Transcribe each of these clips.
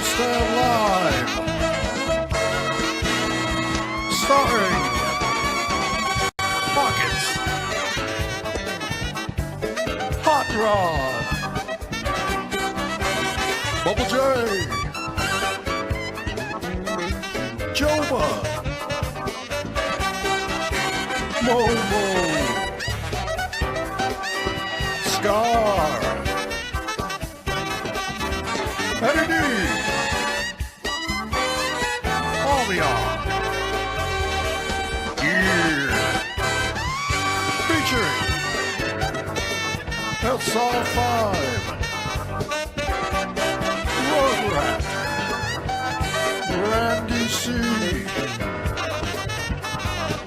Stand Live, starring Pockets, Hot Rod, Bubble J, Joba, Momo, Scar, Eddie D, Albion, Gear, featuring SR5, Rugrat, Randy C,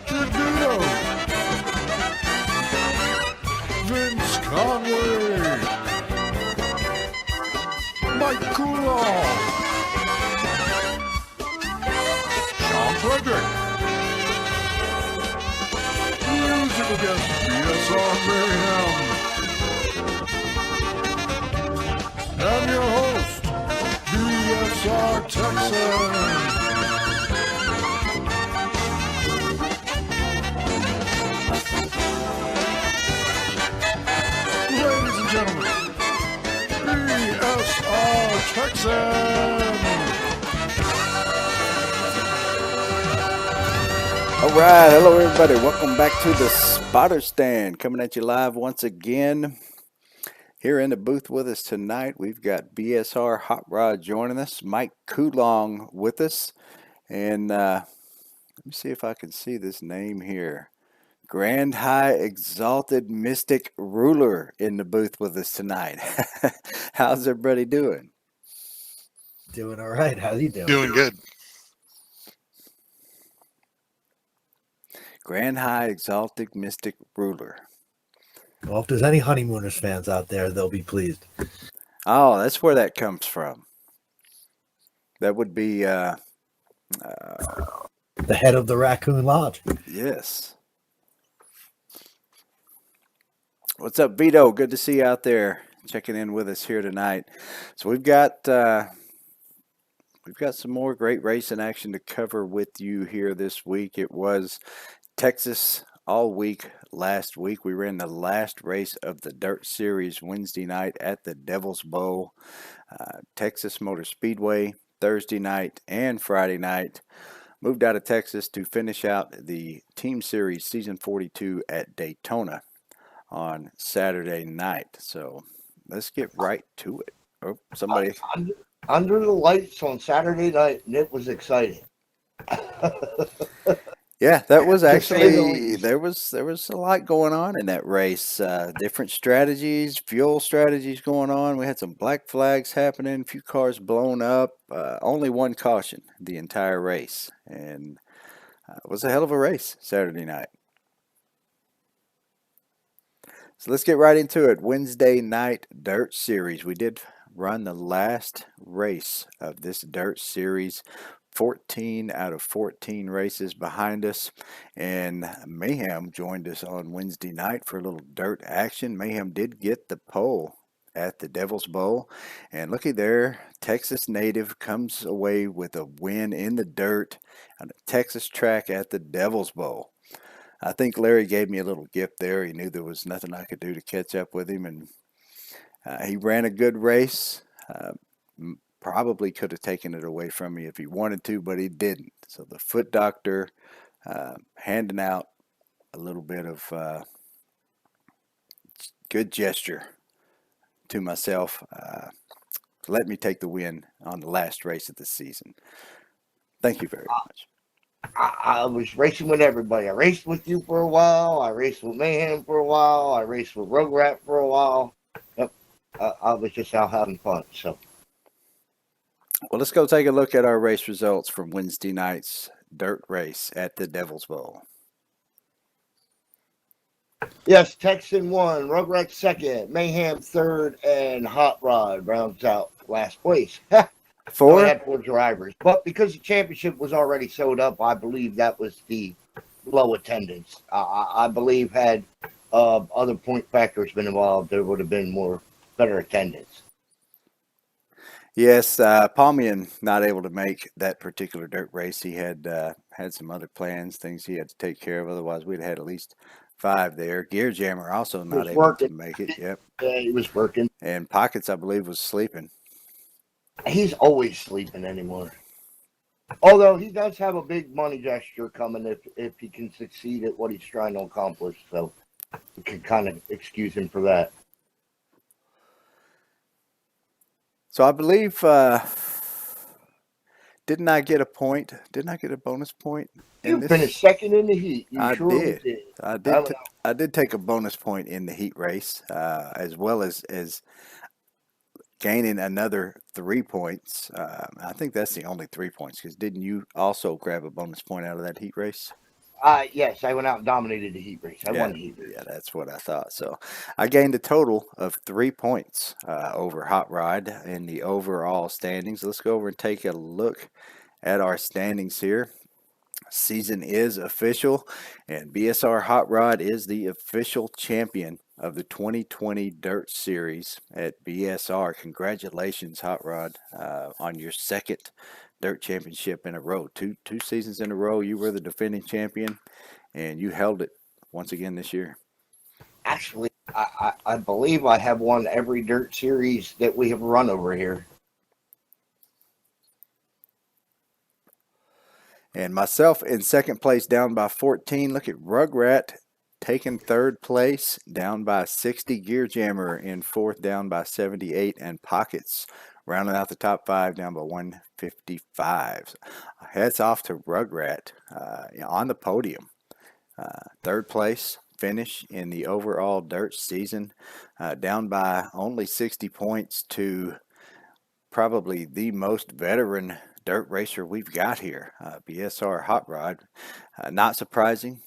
Tradudo, Vince Conway, Mike Coulon, Sean Frederick, musical guest BSR Mayhem, and your host, BSR Texan. Ladies and gentlemen, BSR Texan. All right, hello everybody. Welcome back to the Spotter Stand, coming at you live once again. Here in the booth with us tonight, we've got BSR Hot Rod joining us, Mike Coulon with us, and let me see if I can see this name here. Grand High Exalted Mystic Ruler in the booth with us tonight. How's everybody doing? Doing all right. How you doing? Doing good. Grand High Exalted Mystic Ruler. Well, if there's any Honeymooners fans out there, they'll be pleased. Oh, that's where that comes from. That would be, The head of the Raccoon Lodge. yes. What's up, Vito? Good to see you out there checking in with us here tonight. So we've got some more great racing action to cover with you here this week. It was Texas all week last week. We ran the last race of the Dirt Series Wednesday night at the Devil's Bowl, Texas Motor Speedway, Thursday night and Friday night. Moved out of Texas to finish out the Team Series Season 42 at Daytona on Saturday night. So let's get right to it. Oh, somebody. Under the lights on Saturday night, and it was exciting. Yeah, that was To say the actually least. there was a lot going on in that race. Different strategies, fuel strategies going on. We had some black flags happening, a few cars blown up. Only one caution the entire race, and it was a hell of a race Saturday night. So let's get right into it. Wednesday night Dirt Series. We did run the last race of this Dirt Series. 14 out of 14 races behind us, and Mayhem joined us on Wednesday night for a little dirt action. Mayhem did get the pole at the Devil's Bowl, and looky there, Texas native comes away with a win in the dirt on a Texas track at the Devil's Bowl. I think Larry gave me a little gift there. He knew there was nothing I could do to catch up with him, and he ran a good race. Probably could have taken it away from me if he wanted to, but he didn't. So the foot doctor handing out a little bit of good gesture to myself. Let me take the win on the last race of the season. Thank you very much. I was racing with everybody. I raced with you for a while. I raced with Mayhem for a while. I raced with Rugrat for a while. Yep. I was just out having fun. So. Well, let's go take a look at our race results from Wednesday night's dirt race at the Devil's Bowl. Yes, Texan won, Rugrat second, Mayhem third, and Hot Rod rounds out last place. Four? We had 4 drivers. But because the championship was already sold up, I believe that was the low attendance. I believe had other point factors been involved, there would have been better attendance. Yes, Palmian not able to make that particular dirt race. He had some other plans, things he had to take care of. Otherwise, we'd had at least 5 there. Gear Jammer also He not was able to working. make it. Yep. Yeah, he was working. And Pockets, I believe, was sleeping. He's always sleeping anymore. Although he does have a big money gesture coming if he can succeed at what he's trying to accomplish. So we can kind of excuse him for that. So I believe, didn't I get a point? Didn't I get a bonus point in You this? finished second in the heat. You I surely did. I I did. don't know. I did take a bonus point in the heat race, as well as gaining another 3 points. I think that's the only 3 points. Because didn't you also grab a bonus point out of that heat race? Yes, I went out and dominated the heat race. I won the heat race. Yeah, that's what I thought. So I gained a total of 3 points over Hot Rod in the overall standings. Let's go over and take a look at our standings here. Season is official, and BSR Hot Rod is the official champion of the 2020 Dirt Series at BSR. Congratulations, Hot Rod, on your second Dirt Championship in a row. Two seasons in a row, you were the defending champion, and you held it once again this year. Actually, I believe I have won every dirt series that we have run over here. And myself in second place, down by 14. Look at Rugrat taking third place, down by 60. Gear Jammer in fourth, down by 78. And Pockets rounding out the top 5, down by 155. So, hats off to Rugrat on the podium. Third place finish in the overall dirt season, down by only 60 points to probably the most veteran dirt racer we've got here, BSR Hot Rod. Not surprising,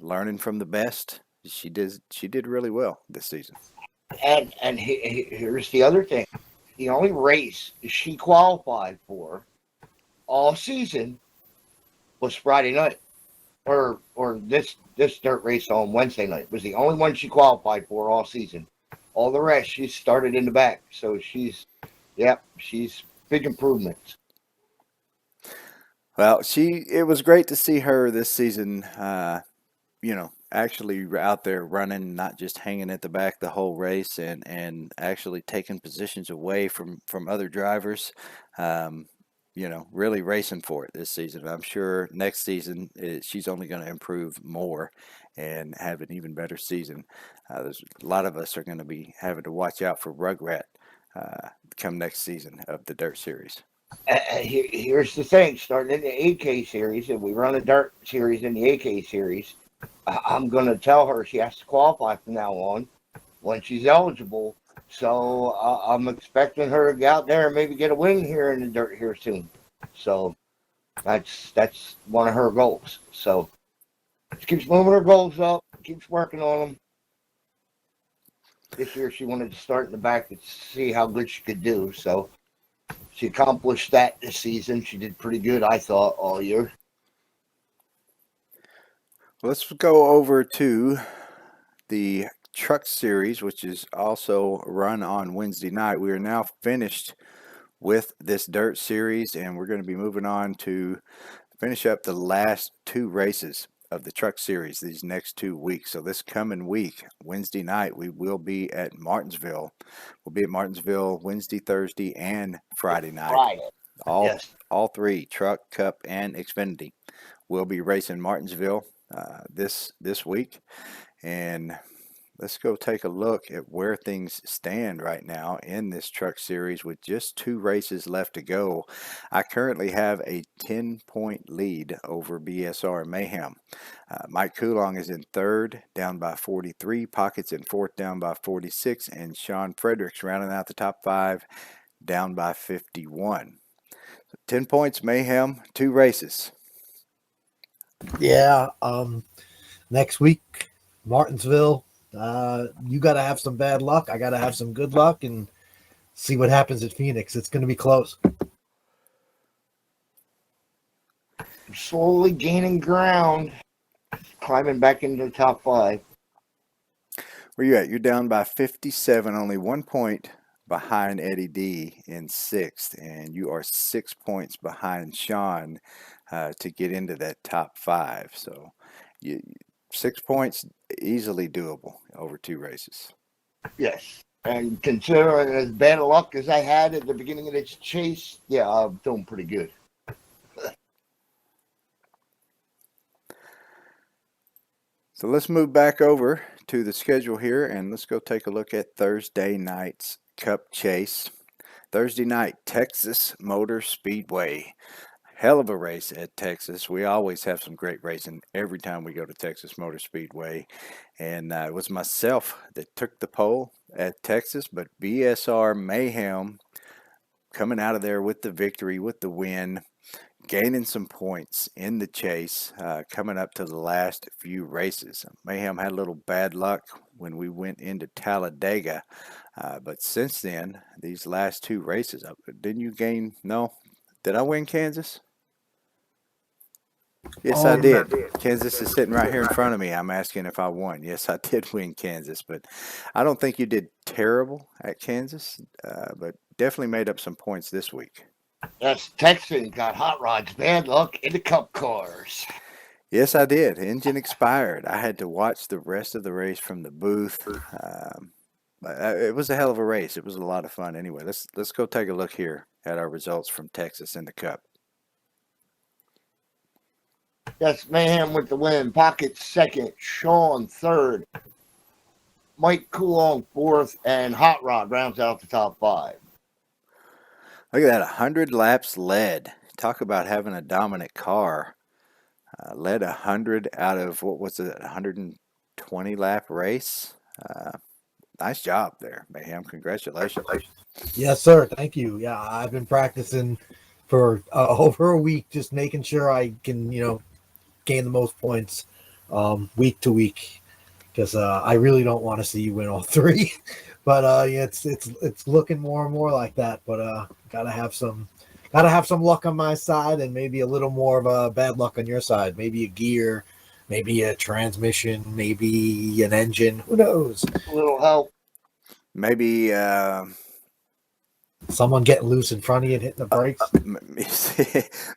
learning from the best. She did really well this season. And here's the other thing: the only race she qualified for all season was Friday night, or this dirt race on Wednesday night was the only one she qualified for all season. All the rest she started in the back, so she's big improvements. Well, it was great to see her this season, actually out there running, not just hanging at the back the whole race, and actually taking positions away from other drivers. Really racing for it this season. I'm sure next season she's only going to improve more and have an even better season. There's a lot of us are going to be having to watch out for Rugrat come next season of the Dirt Series. Here's the thing: starting in the AK series, if we run a dirt series in the AK series, I'm going to tell her she has to qualify from now on when she's eligible. So I'm expecting her to get out there and maybe get a win here in the dirt here soon. So that's one of her goals. So she keeps moving her goals up, keeps working on them. This year she wanted to start in the back to see how good she could do. So she accomplished that this season. She did pretty good, I thought, all year. Let's go over to the Truck Series, which is also run on Wednesday night. We are now finished with this Dirt Series, and we're going to be moving on to finish up the last 2 races of the Truck Series these next 2 weeks. So this coming week, Wednesday night, we will be at Martinsville. We'll be at Martinsville Wednesday, Thursday, and Friday night. Friday. All 3, Truck, Cup, and Xfinity, will be racing Martinsville this week. And let's go take a look at where things stand right now in this Truck Series with just 2 races left to go. I currently have a 10-point lead over BSR Mayhem. Mike Coulong is in third, down by 43. Pockets in fourth, down by 46. And Sean Fredericks rounding out the top 5, down by 51. So 10 points, Mayhem, 2 races. Yeah. Next week, Martinsville. You got to have some bad luck. I got to have some good luck and see what happens at Phoenix. It's going to be close. Slowly gaining ground, climbing back into the top 5. Where you at? You're down by 57, only 1 point behind Eddie D in 6th, and you are 6 points behind Sean to get into that top 5. So 6 points easily doable over 2 races. Yes. And considering as bad luck as I had at the beginning of this chase, yeah, I'm doing pretty good. So let's move back over to the schedule here, and let's go take a look at Thursday night's Cup chase. Thursday night, Texas Motor Speedway. Hell of a race at Texas. We always have some great racing every time we go to Texas Motor Speedway. And it was myself that took the pole at Texas, but BSR Mayhem coming out of there with the victory, with the win, gaining some points in the chase, coming up to the last few races. Mayhem had a little bad luck when we went into Talladega, but since then, these last 2 races, didn't you gain? No, did I win Kansas? Yes, I did. Kansas is sitting right here in front of me. I'm asking if I won. Yes, I did win Kansas, but I don't think you did terrible at Kansas, but definitely made up some points this week. Yes, Texan got Hot Rod's bad luck in the Cup cars. Yes, I did. Engine expired. I had to watch the rest of the race from the booth. But it was a hell of a race. It was a lot of fun. Anyway, let's go take a look here at our results from Texas in the Cup. Yes, Mayhem with the win. Pocket 2nd. Sean 3rd. Mike Coulon 4th. And Hot Rod rounds out the top 5. Look at that, 100 laps led. Talk about having a dominant car. Led 100 out of, what was it, 120 lap race. Nice job there, Mayhem. Congratulations. Yes, sir. Thank you. Yeah, I've been practicing for over a week, just making sure I can, gain the most points week to week, because I really don't want to see you win all 3. But yeah, it's looking more and more like that. But gotta have some luck on my side, and maybe a little more of a bad luck on your side. Maybe a gear, maybe a transmission, maybe an engine. Who knows? A little help. Maybe someone getting loose in front of you and hitting the brakes.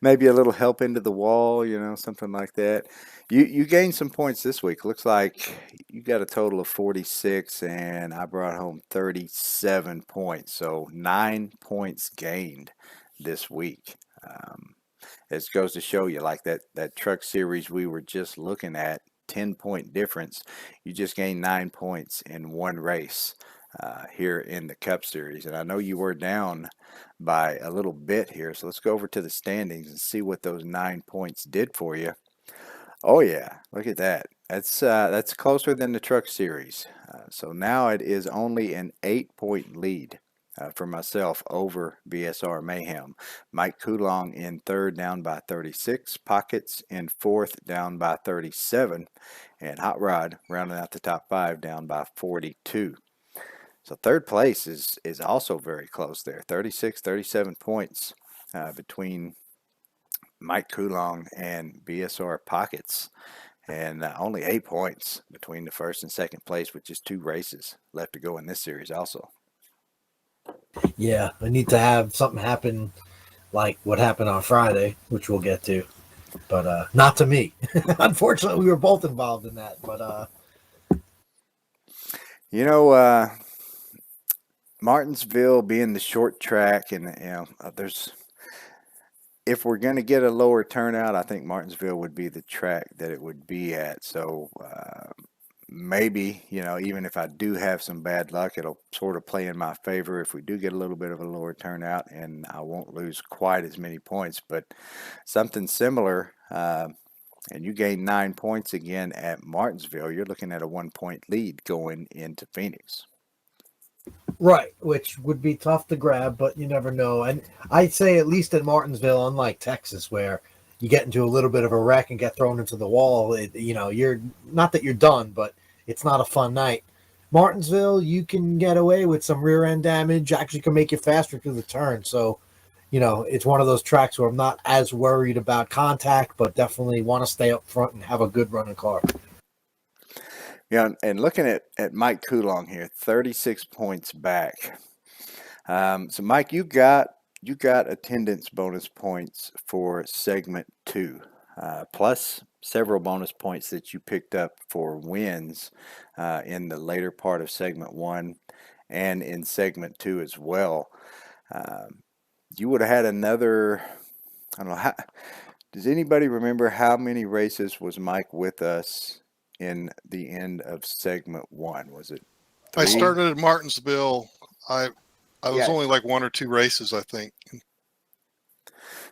Maybe a little help into the wall, something like that. You gained some points this week. Looks like you got a total of 46, and I brought home 37 points. So 9 points gained this week. It goes to show you, like that truck series we were just looking at, 10-point difference. You just gained 9 points in one race here in the Cup Series. And I know you were down by a little bit here. So let's go over to the standings and see what those 9 points did for you. Oh yeah, look at that. That's closer than the Truck Series. So now it is only an 8-point lead for myself over BSR Mayhem. Mike Coulon in 3rd, down by 36. Pockets in 4th, down by 37. And Hot Rod rounding out the top 5, down by 42. So 3rd place is also very close there. 36, 37 points between Mike Coulon and BSR Pockets, and only 8 points between the 1st and 2nd place, with just 2 races left to go in this series also. Yeah, I need to have something happen like what happened on Friday, which we'll get to, but not to me. Unfortunately, we were both involved in that, but Martinsville being the short track, and if we're going to get a lower turnout, I think Martinsville would be the track that it would be at. So maybe, even if I do have some bad luck, it'll sort of play in my favor if we do get a little bit of a lower turnout, and I won't lose quite as many points. But something similar, and you gain 9 points again at Martinsville, you're looking at a 1-point lead going into Phoenix. right, which would be tough to grab, but you never know. And I'd say at least at Martinsville, unlike Texas, where you get into a little bit of a wreck and get thrown into the wall, you're not that you're done, but it's not a fun night. Martinsville, you can get away with some rear end damage, actually can make you faster through the turn. So, it's one of those tracks where I'm not as worried about contact, but definitely want to stay up front and have a good running car. Yeah, and looking at Mike Coulon here, 36 points back. So Mike, you got attendance bonus points for segment 2, plus several bonus points that you picked up for wins in the later part of segment 1 and in segment 2 as well. You would have had another. I don't know how. Does anybody remember how many races was Mike with us in the end of segment 1? Was it I 3? started at Martinsville. I was Yes. only like 1 or 2 races, I think.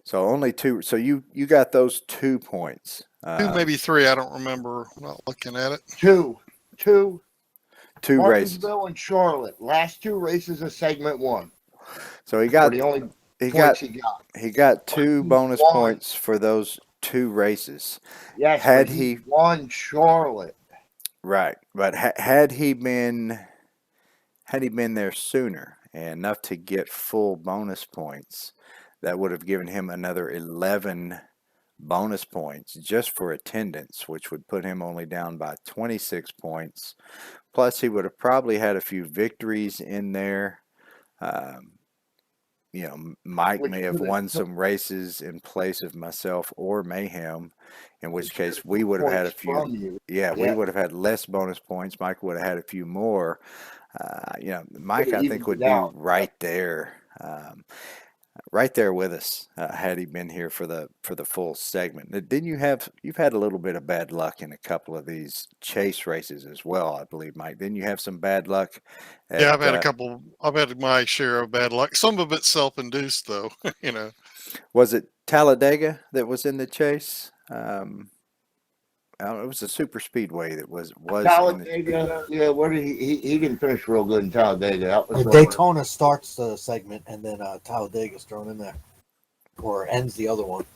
So only 2. So you got those 2 points. 2, maybe 3. I don't remember. I'm not looking at it. Two 2 races. Martinsville and Charlotte. Last 2 races of segment 1. So he Were got the only he points got he got. he got 2 bonus Won. points for those 2 races. Yes, Had but he won Charlotte. right, but had he been there sooner and enough to get full bonus points, that would have given him another 11 bonus points just for attendance, which would put him only down by 26 points. Plus, he would have probably had a few victories in there. Mike Which may have would have won took some races in place of myself or Mayhem, in which case we would have had a points few. from you. Yeah, we Yeah. would have had less bonus points. Mike would have had a few more. Mike, I think evened would it be out. right there, right there with us had he been here for the full segment. Then you've had a little bit of bad luck in a couple of these chase races as well, I believe, Mike. Then you have some bad luck. Yeah, I've had a couple. I've had my share of bad luck. Some of it's self-induced, though. Was it Talladega that was in the chase? I don't know, it was a super speedway that was in the, Talladega. Yeah, where did he didn't finish real good in Talladega. That was Daytona starts the segment, and then Talladega's thrown in there, or ends the other one.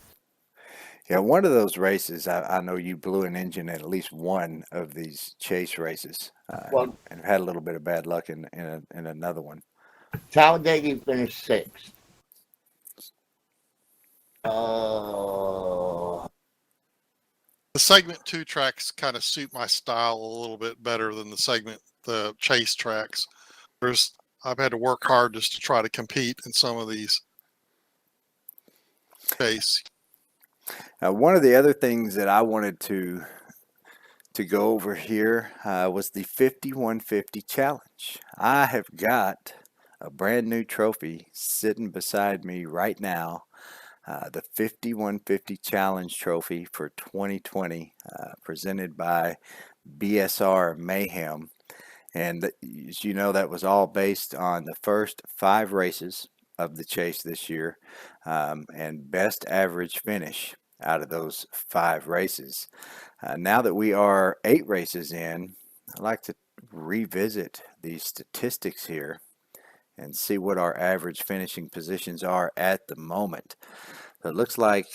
yeah, one of those races. I know you blew an engine at least one of these chase races, Well- and had a little bit of bad luck in another one. Talladega finished 6th. The segment 2 tracks kind of suit my style a little bit better than the chase tracks. I've had to work hard just to try to compete in some of these chase. One of the other things that I wanted to go over here was the 5150 challenge. I have got a brand new trophy sitting beside me right now. The 5150 Challenge Trophy for 2020, presented by BSR Mayhem. And as you know, that was all based on the first 5 races of the chase this year, and best average finish out of those 5 races. Now that we are 8 races in, I'd like to revisit these statistics here and see what our average finishing positions are at the moment. So it looks like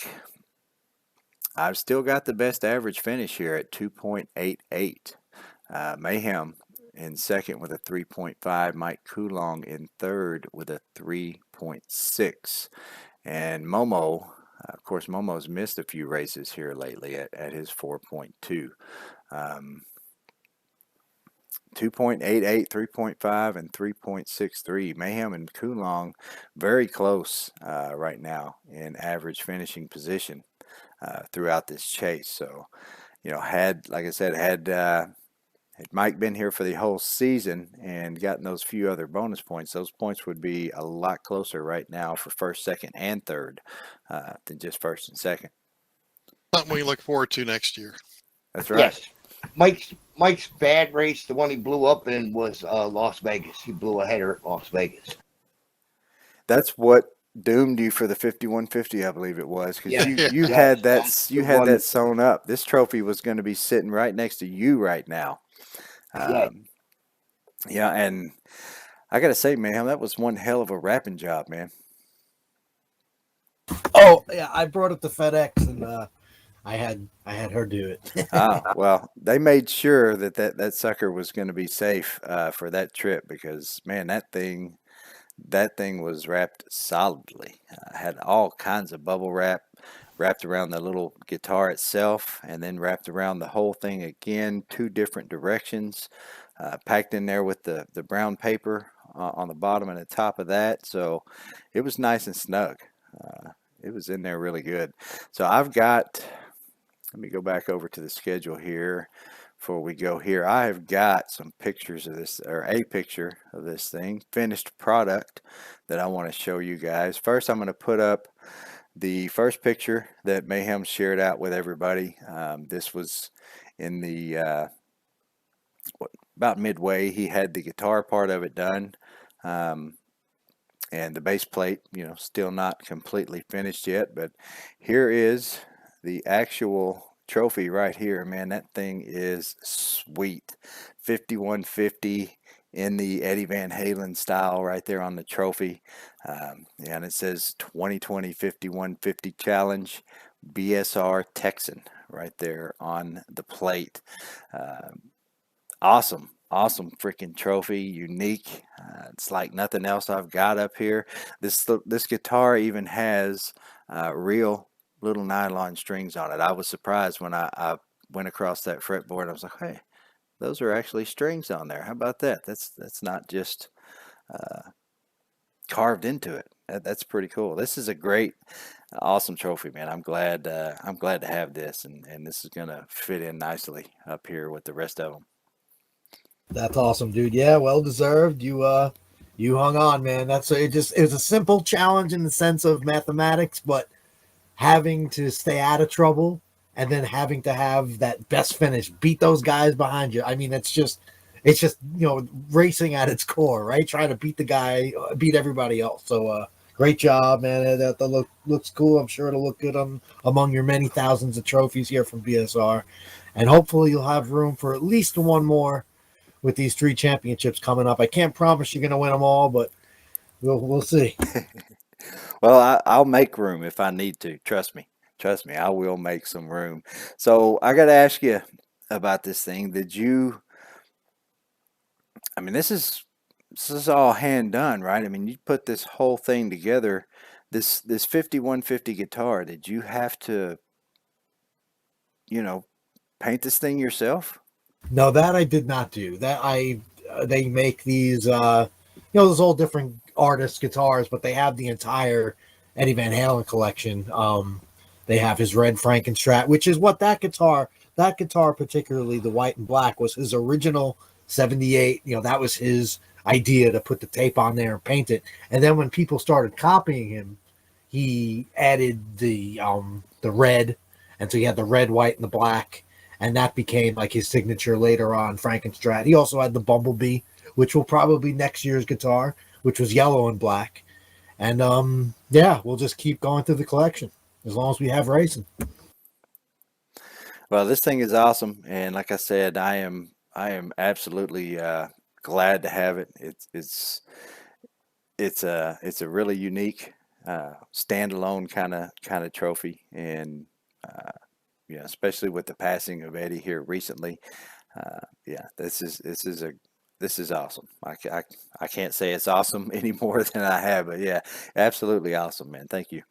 I've still got the best average finish here at 2.88. Mayhem in second with a 3.5. Mike Coulong in third with a 3.6. And Momo, of course, Momo's missed a few races here lately at his 4.2. 2.88, 3.5, and 3.63. Mayhem and Coulong very close right now in average finishing position throughout this chase. So, had Mike been here for the whole season and gotten those few other bonus points, those points would be a lot closer right now for first, second, and third than just first and second. Something we look forward to next year. That's right. Yes. Mike's bad race, the one he blew up in, was Las Vegas. He blew a header at Las Vegas. That's what doomed you for the 5150, I believe it was, because Yeah. you Yes, had that's you the had one. that sewn up. This trophy was going to be sitting right next to you right now. Yeah. Yeah, and I got to say, man, that was one hell of a wrapping job, man. Oh yeah, I brought it to FedEx, and I had her do it. Well, they made sure that sucker was going to be safe for that trip, because man, that thing was wrapped solidly. Had all kinds of bubble wrap wrapped around the little guitar itself, and then wrapped around the whole thing again, 2 different directions, packed in there with the brown paper on the bottom and the top of that. So it was nice and snug. It was in there really good. So I've got, let me go back over to the schedule here before we go here. I have got some pictures of this, or a picture of this thing, finished product, that I want to show you guys. First, I'm going to put up the first picture that Mayhem shared out with everybody. This was in the about midway. He had the guitar part of it done, and the base plate, still not completely finished yet. But here is the actual trophy right here. Man, that thing is sweet. 5150 in the Eddie Van Halen style right there on the trophy. And it says 2020 5150 Challenge BSR Texan right there on the plate. Awesome freaking trophy, unique. It's like nothing else I've got up here. This guitar even has real little nylon strings on it. I was surprised when I went across that fretboard. I was like, hey, those are actually strings on there. How about that? That's not just carved into it. That's pretty cool. This is a great, awesome trophy, man. I'm glad to have this, and this is gonna fit in nicely up here with the rest of them. That's awesome, dude. Yeah, well deserved. You hung on, man. It was a simple challenge in the sense of mathematics, but having to stay out of trouble and then having to have that best finish, beat those guys behind you. I mean, it's just racing at its core, right? Trying to beat everybody else. So great job, man. That looks cool. I'm sure it'll look good among your many thousands of trophies here from BSR, and hopefully you'll have room for at least one more with these 3 championships coming up. I can't promise you're going to win them all, but we'll see. Well, I'll make room if I need to. Trust me, I will make some room. So I got to ask you about this thing. I mean, this is all hand done, right? I mean, you put this whole thing together, this 5150 guitar. Did you have to, paint this thing yourself? No, that I did not do. They make these, there's all different artists' guitars, but they have the entire Eddie Van Halen collection. They have his red Frankenstrat, which is what that guitar, particularly the white and black, was his original 78. That was his idea, to put the tape on there and paint it. And then when people started copying him, he added the red, and so he had the red, white, and the black. And that became like his signature later on, Frankenstrat. He also had the Bumblebee, which will probably be next year's guitar, which was yellow and black. And we'll just keep going through the collection as long as we have racing. Well, this thing is awesome, and like I said, I am absolutely glad to have it. It's a really unique standalone kind of trophy, and especially with the passing of Eddie here recently. This is awesome. I can't say it's awesome any more than I have, but yeah, absolutely awesome, man. Thank you.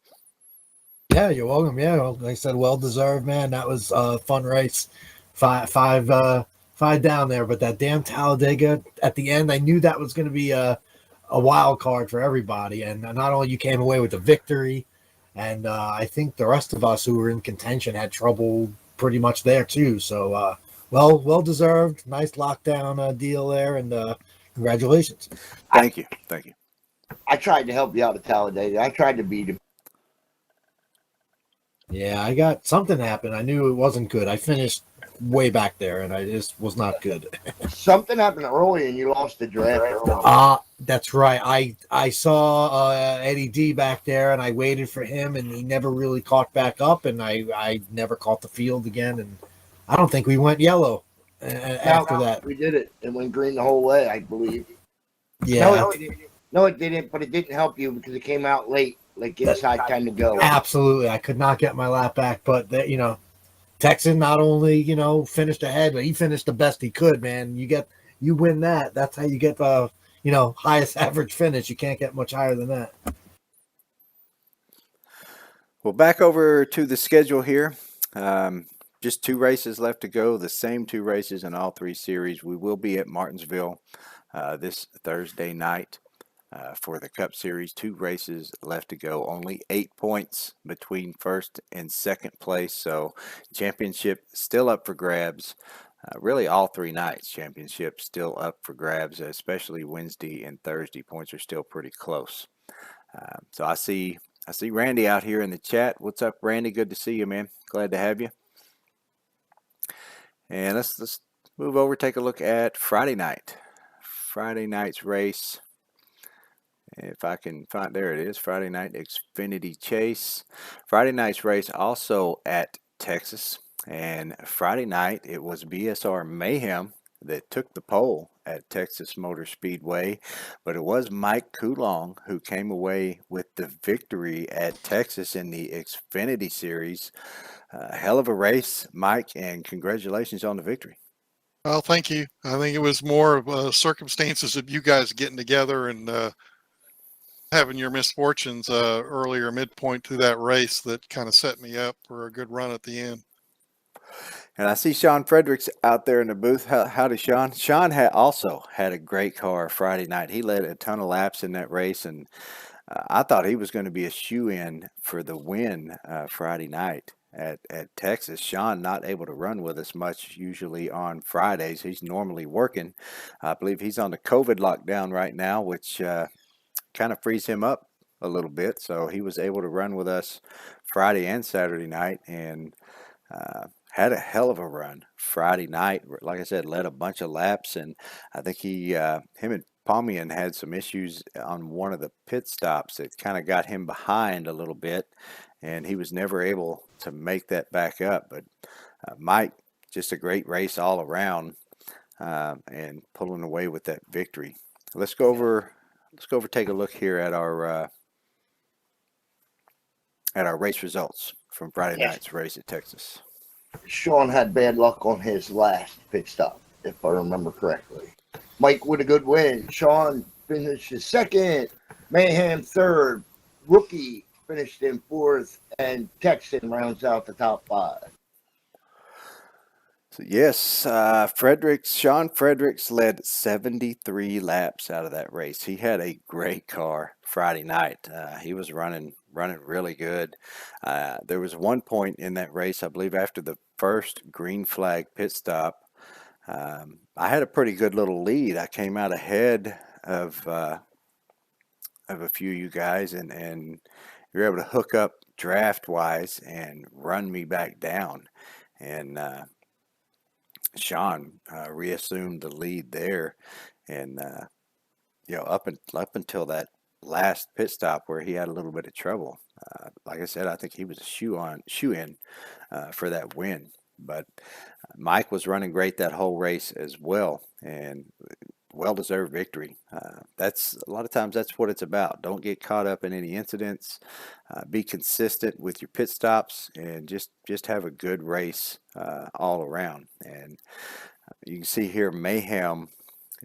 Yeah, you're welcome. Yeah, like I said, well deserved, man. That was a fun race. Five down there, but that damn Talladega at the end, I knew that was going to be a wild card for everybody. And not only you came away with the victory, and I think the rest of us who were in contention had trouble pretty much there too. So, well deserved. Nice lockdown deal there, and congratulations. Thank you. I tried to help you out at Talladega. I tried to beat him. Yeah, I got something happened. I knew it wasn't good. I finished way back there, and I just was not good. Something happened early, and you lost the draft. That's right. I saw Eddie D back there, and I waited for him, and he never really caught back up, and I never caught the field again, and I don't think we went yellow after that. We did it. It went green the whole way, I believe. Yeah. No, it didn't, but it didn't help you because it came out late, like inside kind of go. Absolutely. I could not get my lap back, but Texan not only, finished ahead, but he finished the best he could, man. You win that. That's how you get the, highest average finish. You can't get much higher than that. Well, back over to the schedule here. Just 2 races left to go, the same 2 races in all 3 series. We will be at Martinsville this Thursday night for the Cup Series. 2 races left to go. Only 8 points between first and second place. So championship still up for grabs. Really all 3 nights championship still up for grabs, especially Wednesday and Thursday. Points are still pretty close. So I see Randy out here in the chat. What's up, Randy? Good to see you, man. Glad to have you. And let's move over, take a look at Friday night. Friday night's race. If I can find, there it is, Friday night Xfinity Chase. Friday night's race also at Texas. And Friday night, it was BSR Mayhem that took the pole at Texas Motor Speedway, but it was Mike Coulon who came away with the victory at Texas in the Xfinity Series. Hell of a race, Mike, and congratulations on the victory. Well, thank you. I think it was more of circumstances of you guys getting together and having your misfortunes earlier midpoint through that race that kind of set me up for a good run at the end. And I see Sean Fredericks out there in the booth. Howdy, Sean. Sean also had a great car Friday night. He led a ton of laps in that race, and I thought he was going to be a shoe-in for the win Friday night at Texas. Sean not able to run with us much usually on Fridays. He's normally working. I believe he's on the COVID lockdown right now, which kind of frees him up a little bit. So he was able to run with us Friday and Saturday night, and had a hell of a run Friday night. Like I said, led a bunch of laps, and I think him and Palmian had some issues on one of the pit stops that kind of got him behind a little bit, and he was never able to make that back up. But Mike, just a great race all around, and pulling away with that victory. Let's go over, take a look here at our race results from Friday night's race at Texas. Sean had bad luck on his last pit stop, if I remember correctly. Mike with a good win. Sean finishes second. Mayhem third. Rookie finished in fourth. And Texan rounds out the top 5. So yes, Sean Fredericks led 73 laps out of that race. He had a great car Friday night. He was running really good. There was one point in that race, I believe, after the first green flag pit stop. I had a pretty good little lead. I came out ahead of a few of you guys, and you were able to hook up draft wise and run me back down. And Sean reassumed the lead there, and up until that last pit stop where he had a little bit of trouble. Like I said, I think he was a shoe-in for that win. But Mike was running great that whole race as well, and well-deserved victory. That's a lot of times that's what it's about. Don't get caught up in any incidents. Be consistent with your pit stops, and just have a good race all around. And you can see here, Mayhem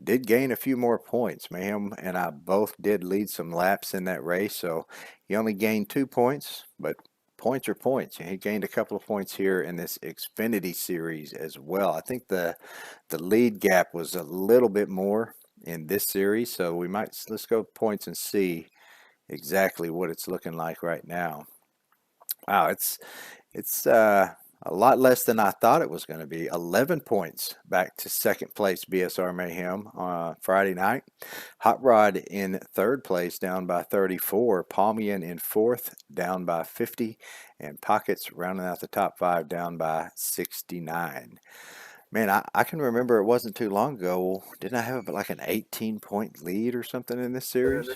did gain a few more points. Mayhem and I both did lead some laps in that race, so he only gained 2 points, but points are points. And he gained a couple of points here in this Xfinity Series as well. I think the lead gap was a little bit more in this series, so let's go points and see exactly what it's looking like right now. Wow, it's a lot less than I thought it was going to be. 11 points back to second place BSR Mayhem on Friday night. Hot Rod in third place, down by 34. Palmian in fourth, down by 50. And Pockets rounding out the top 5, down by 69. Man, I can remember it wasn't too long ago. Didn't I have like an 18-point lead or something in this series?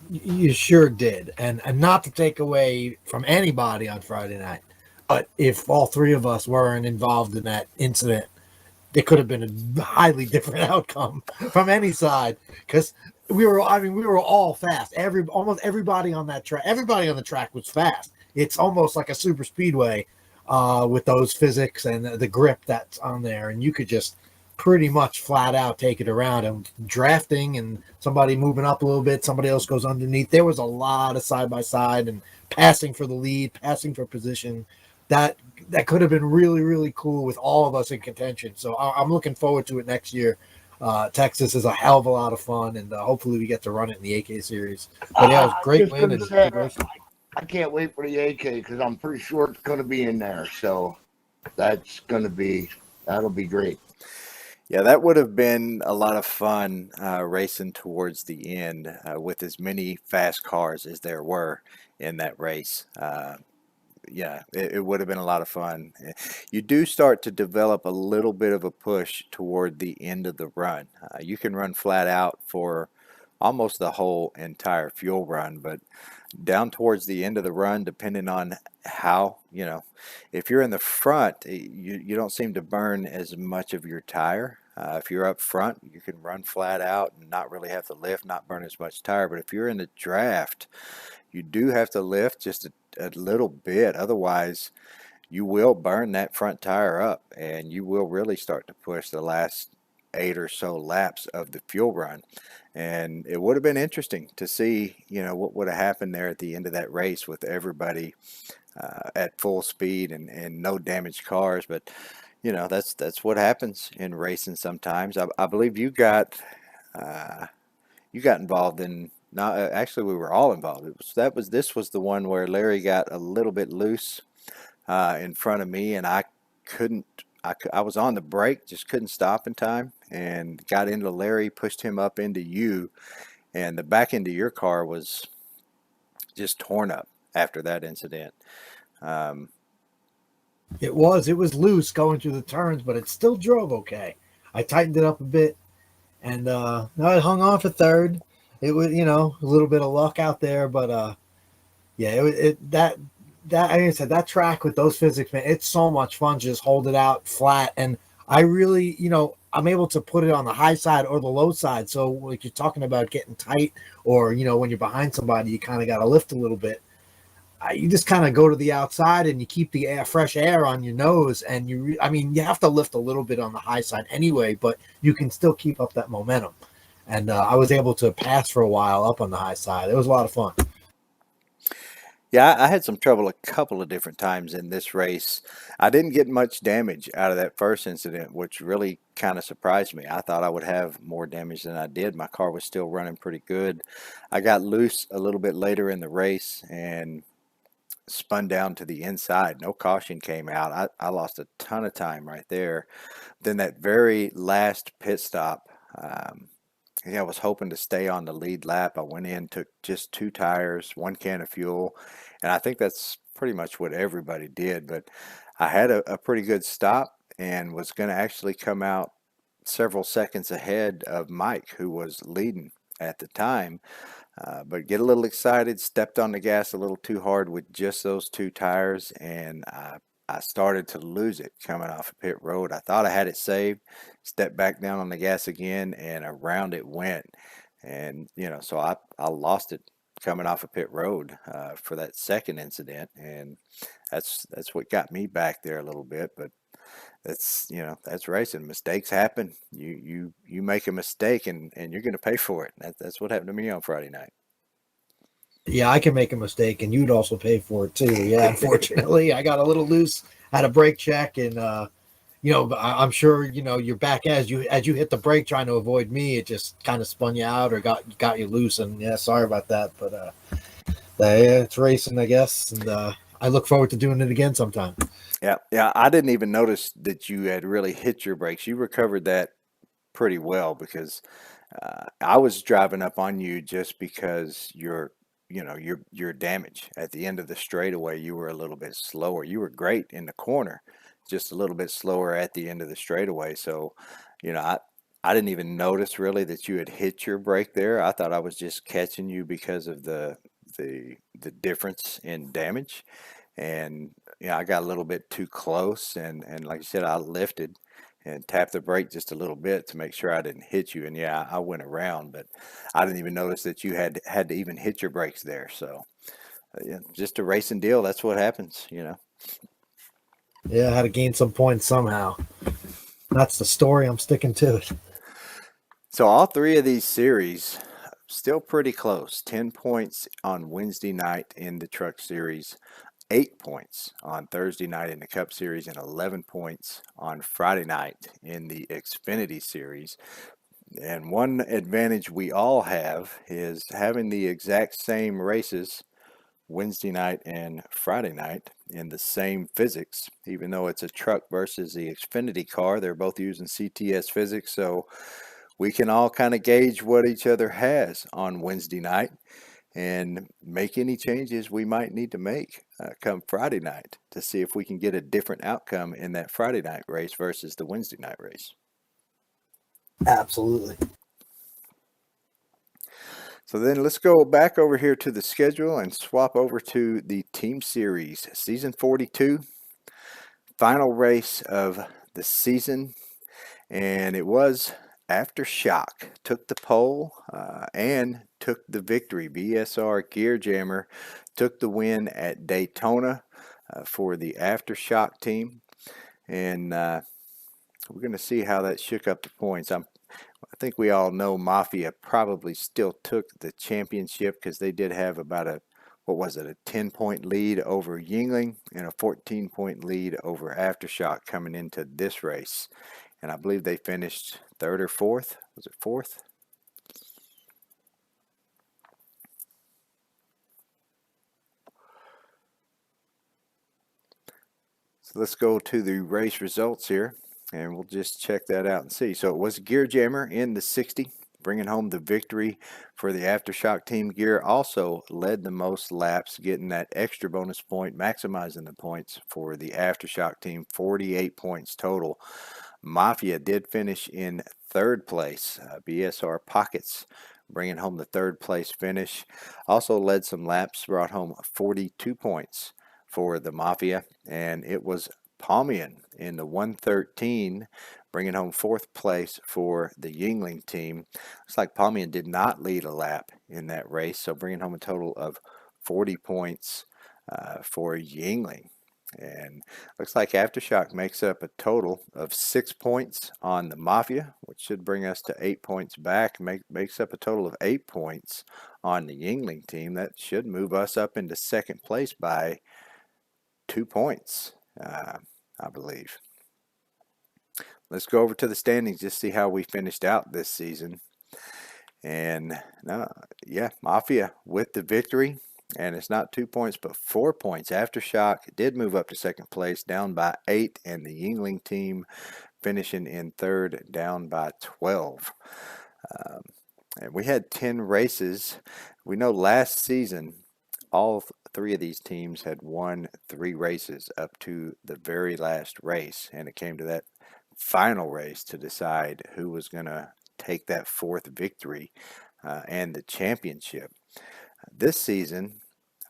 You sure did. And not to take away from anybody on Friday night, but if all 3 of us weren't involved in that incident, it could have been a highly different outcome from any side, because we were all fast. Almost everybody on that track, everybody on the track was fast. It's almost like a super speedway with those physics and the grip that's on there, and you could just pretty much flat out take it around. And drafting and somebody moving up a little bit, somebody else goes underneath. There was a lot of side by side and passing for the lead, passing for position. That could have been really, really cool with all of us in contention. So I'm looking forward to it next year. Texas is a hell of a lot of fun, and hopefully we get to run it in the AK series. But yeah, it was a I'm great just win gonna and say, good racing. I can't wait for the AK because I'm pretty sure it's gonna be in there. So that'll be great. Yeah, that would have been a lot of fun racing towards the end with as many fast cars as there were in that race. Yeah, it would have been a lot of fun. You do start to develop a little bit of a push toward the end of the run. You can run flat out for almost the whole entire fuel run, but down towards the end of the run, depending on how, if you're in the front, you don't seem to burn as much of your tire. If you're up front, you can run flat out and not really have to lift, not burn as much tire. But if you're in the draft, you do have to lift just a little bit. Otherwise, you will burn that front tire up and you will really start to push the last 8 or so laps of the fuel run. And it would have been interesting to see, what would have happened there at the end of that race with everybody at full speed and no damaged cars. But, that's what happens in racing sometimes. I believe you got involved in. No, actually, we were all involved. This was the one where Larry got a little bit loose in front of me, and I couldn't. I was on the brake, just couldn't stop in time, and got into Larry, pushed him up into you, and the back end of your car was just torn up after that incident. It was loose going through the turns, but it still drove okay. I tightened it up a bit, and I hung on for third. It was, a little bit of luck out there, but yeah, that like I said, that track with those physics, man, it's so much fun to just hold it out flat. And I really, I'm able to put it on the high side or the low side. So like you're talking about getting tight, or when you're behind somebody, you kind of got to lift a little bit. You just kind of go to the outside and you keep the fresh air on your nose, and you have to lift a little bit on the high side anyway, but you can still keep up that momentum. And I was able to pass for a while up on the high side. It was a lot of fun. Yeah, I had some trouble a couple of different times in this race. I didn't get much damage out of that first incident, which really kind of surprised me. I thought I would have more damage than I did. My car was still running pretty good. I got loose a little bit later in the race and spun down to the inside. No caution came out. I lost a ton of time right there. Then that very last pit stop, I was hoping to stay on the lead lap. I went in, took just 2 tires, 1 can of fuel, and I think that's pretty much what everybody did. But I had a pretty good stop and was going to actually come out several seconds ahead of Mike, who was leading at the time. But get a little excited, stepped on the gas a little too hard with just those 2 tires, and I started to lose it coming off of pit road. I thought I had it saved, stepped back down on the gas again, and around it went. And, so I lost it coming off of pit road for that second incident. And that's what got me back there a little bit. But that's racing. Mistakes happen. You make a mistake and you're going to pay for it. That's what happened to me on Friday night. Yeah, I can make a mistake, and you'd also pay for it too. Yeah, unfortunately, I got a little loose, had a brake check, and I'm sure you're back as you hit the brake trying to avoid me. It just kind of spun you out or got you loose, and yeah, sorry about that. But yeah, it's racing, I guess, and I look forward to doing it again sometime. Yeah. I didn't even notice that you had really hit your brakes. You recovered that pretty well because I was driving up on you just because your damage at the end of the straightaway. You were a little bit slower. You were great in the corner, just a little bit slower at the end of the straightaway. So, I didn't even notice really that you had hit your brake there. I thought I was just catching you because of the difference in damage. And I got a little bit too close, and like I said, I lifted and tapped the brake just a little bit to make sure I didn't hit you. And yeah, I went around, but I didn't even notice that you had to even hit your brakes there. So yeah, just a racing deal. That's what happens. Yeah, I had to gain some points somehow. That's the story. I'm sticking to it. So all 3 of these series still pretty close. 10 points on Wednesday night in the Truck Series, 8 points on Thursday night in the Cup Series, and 11 points on Friday night in the Xfinity Series. And one advantage we all have is having the exact same races Wednesday night and Friday night in the same physics. Even though it's a truck versus the Xfinity car, they're both using CTS physics, so we can all kind of gauge what each other has on Wednesday night and make any changes we might need to make come Friday night to see if we can get a different outcome in that Friday night race versus the Wednesday night race. Absolutely. So then let's go back over here to the schedule and swap over to the Team Series Season 42, final race of the season, and it was Aftershock took the pole and took the victory. BSR Gear Jammer took the win at Daytona for the Aftershock team, and we're going to see how that shook up the points. I think we all know Mafia probably still took the championship because they did have about a 10-point lead over Yingling and a 14-point lead over Aftershock coming into this race. And I believe they finished third or fourth. Was it fourth? So let's go to the race results here, and we'll just check that out and see. So it was Gear Jammer in the 60, bringing home the victory for the Aftershock team. Gear also led the most laps, getting that extra bonus point, maximizing the points for the Aftershock team, 48 points total. Mafia did finish in third place. BSR Pockets bringing home the third place finish. Also led some laps, brought home 42 points for the Mafia, and it was Palmian in the 113 bringing home fourth place for the Yingling team. Looks like Palmian did not lead a lap in that race, so bringing home a total of 40 points for Yingling. And looks like Aftershock makes up a total of 6 points on the Mafia, which should bring us to 8 points back. Makes up a total of 8 points on the Yingling team. That should move us up into second place by 2 points, I believe. Let's go over to the standings, just see how we finished out this season. And yeah, Mafia with the victory. And it's not 2 points, but 4 points. Aftershock did move up to second place, down by 8, and the Yingling team finishing in third, down by 12. And we had 10 races. We know last season, all 3 of these teams had won 3 races up to the very last race, and it came to that final race to decide who was going to take that 4th victory and the championship. This season,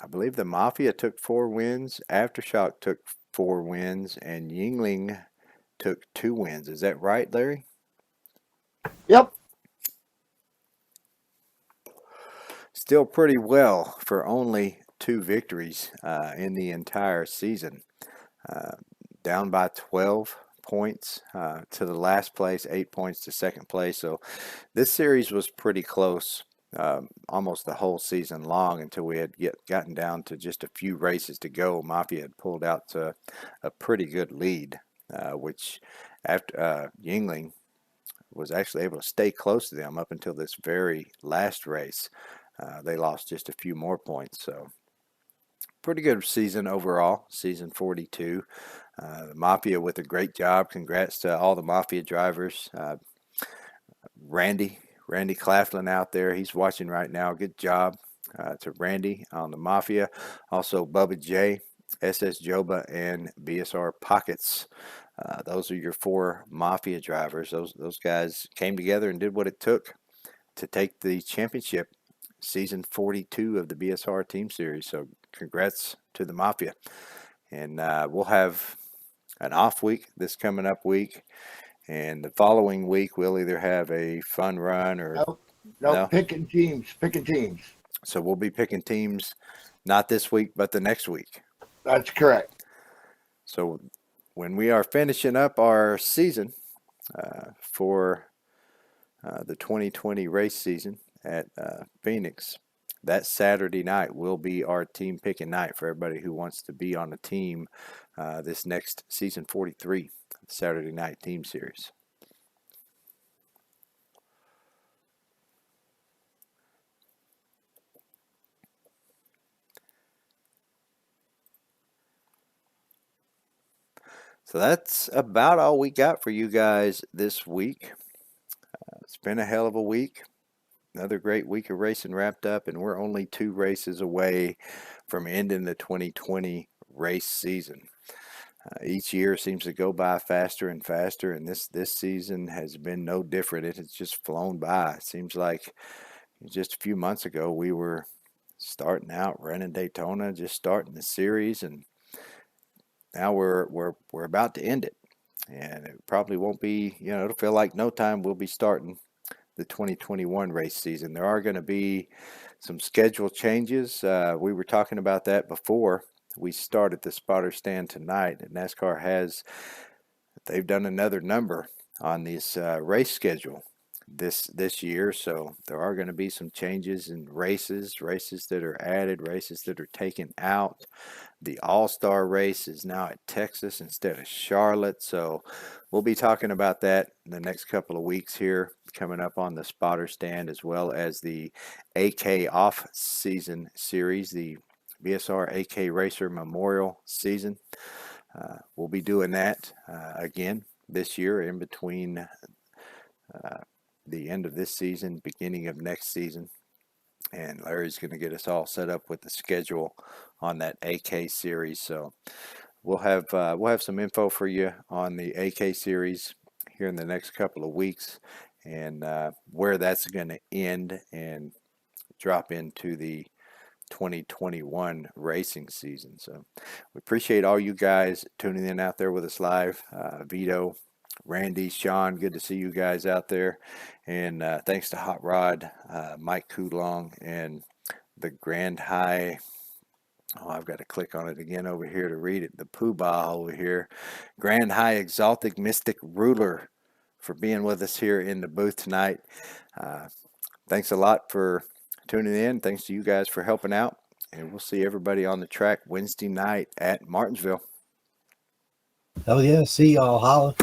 I believe the Mafia took 4 wins, Aftershock took 4 wins, and Yingling took 2 wins. Is that right, Larry? Yep. Still pretty well for only 2 victories in the entire season. Down by 12 points to the last place, 8 points to second place. So this series was pretty close almost the whole season long until we had gotten down to just a few races to go. Mafia had pulled out to a pretty good lead, which after Yingling was actually able to stay close to them up until this very last race. They lost just a few more points. So pretty good season overall, season 42. The Mafia with a great job. Congrats to all the Mafia drivers. Randy Claflin out there. He's watching right now. Good job to Randy on the Mafia. Also Bubba J, SS Joba, and BSR Pockets. Those are your 4 Mafia drivers. Those guys came together and did what it took to take the championship, season 42 of the BSR Team Series. So congrats to the Mafia. And we'll have an off week this coming up week. And the following week, we'll either have a fun run or no, picking teams. So we'll be picking teams not this week, but the next week. That's correct. So when we are finishing up our season for the 2020 race season at Phoenix, that Saturday night will be our team picking night for everybody who wants to be on a team this next season 43 Saturday night team series. So that's about all we got for you guys this week. It's been a hell of a week. Another great week of racing wrapped up, and we're only 2 races away from ending the 2020 race season. Each year seems to go by faster and faster, and this season has been no different. It has just flown by. It seems like just a few months ago we were starting out running Daytona, just starting the series, and now we're about to end it. And it probably won't be, it'll feel like no time we'll be starting the 2021 race season. There are going to be some schedule changes. We were talking about that before we started the spotter stand tonight. NASCAR they've done another number on this race schedule this year, so there are going to be some changes in races that are added, races that are taken out. The All-Star race is now at Texas instead of Charlotte, so we'll be talking about that in the next couple of weeks here, coming up on the spotter stand, as well as the AK off-season series, the BSR AK Racer Memorial season. We'll be doing that again this year, in between the end of this season, beginning of next season. And Larry's going to get us all set up with the schedule on that AK series. So we'll have some info for you on the AK series here in the next couple of weeks, and where that's going to end and drop into the 2021 racing season. So we appreciate all you guys tuning in out there with us live. Vito, Randy, Sean, good to see you guys out there. And thanks to Hot Rod, Mike Coulong, and the Grand High. Oh, I've got to click on it again over here to read it. The Poobah over here. Grand High Exalted Mystic Ruler for being with us here in the booth tonight. Thanks a lot for tuning in. Thanks to you guys for helping out. And we'll see everybody on the track Wednesday night at Martinsville. Hell yeah. See y'all. Holla.